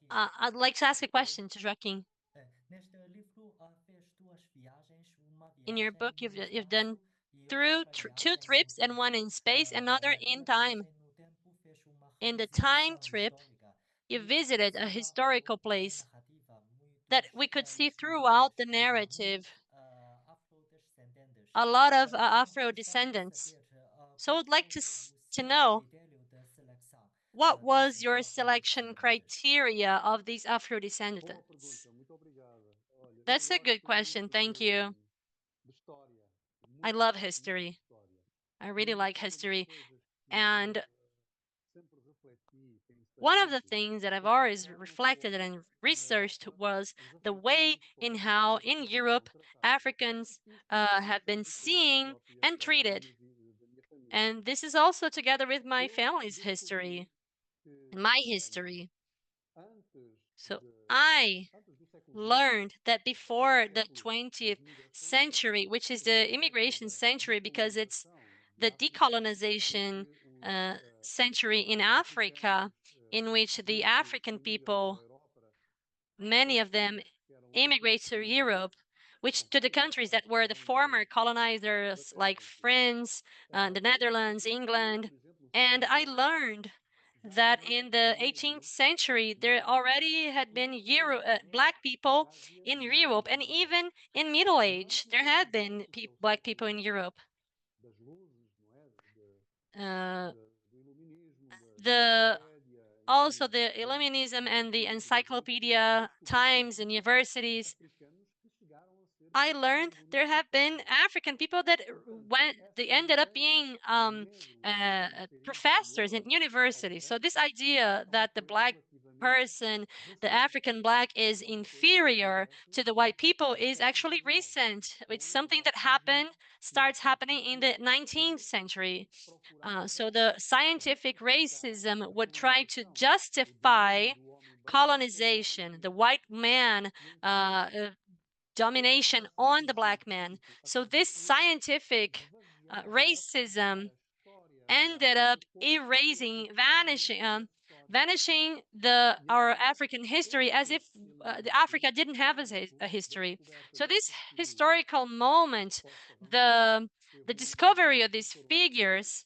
I'd like to ask a question to Joaquim. In your book, you've done two trips, and one in space, another in time. In the time trip, you visited a historical place that we could see throughout the narrative a lot of Afro descendants. So I'd like to know, what was your selection criteria of these Afro descendants? That's a good question. Thank you. I love history. I really like history. And one of the things that I've always reflected and researched was the way in how in Europe Africans have been seen and treated. And this is also together with my family's history, my history. So I learned that before the 20th century, which is the immigration century because it's the decolonization century in Africa, in which the African people, many of them immigrate to Europe, which to the countries that were the former colonizers, like France, the Netherlands, England. And I learned that in the 18th century, there already had been black people in Europe, and even in Middle Age, there had been black people in Europe. Uh, the Also the Illuminism and the encyclopedia times and universities, I learned there have been African people that they ended up being professors in universities. So this idea that the black person, the African black, is inferior to the white people is actually recent. It's something that starts happening in the 19th century. So the scientific racism would try to justify colonization, the white man domination on the black man. So this scientific racism ended up vanishing our African history, as if Africa didn't have a history. So this historical moment, the discovery of these figures,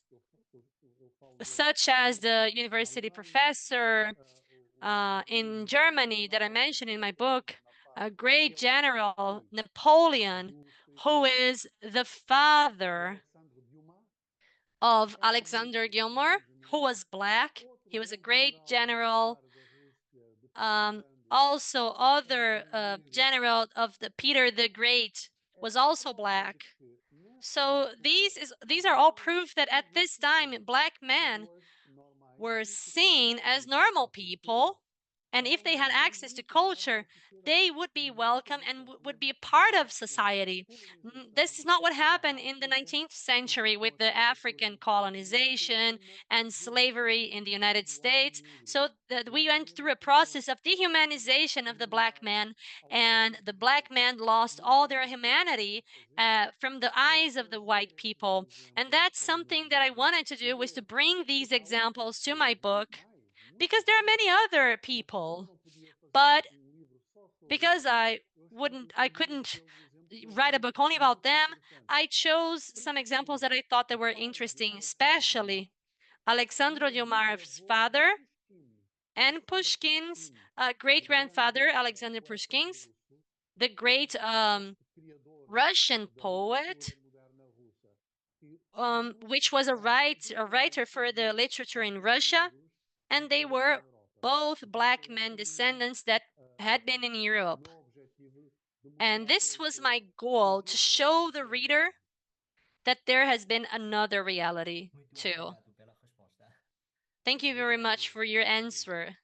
such as the university professor in Germany that I mentioned in my book, a great general, Napoleon, who is the father of Alexander Gilmore, who was black. He was a great general. Also, other general of the Peter the Great was also black. So these are all proof that at this time black men were seen as normal people, and if they had access to culture, they would be welcome and would be a part of society. This is not what happened in the 19th century with the African colonization and slavery in the United States. So that we went through a process of dehumanization of the black man, and the black man lost all their humanity from the eyes of the white people. And that's something that I wanted to do, was to bring these examples to my book, because there are many other people, but because I couldn't write a book only about them, I chose some examples that I thought that were interesting, especially Alexandro Dilmar's father and Pushkin's great-grandfather, Alexander Pushkin's, the great Russian poet, which was a writer for the literature in Russia, and they were both black men descendants that had been in Europe. And this was my goal, to show the reader that there has been another reality too. Thank you very much for your answer.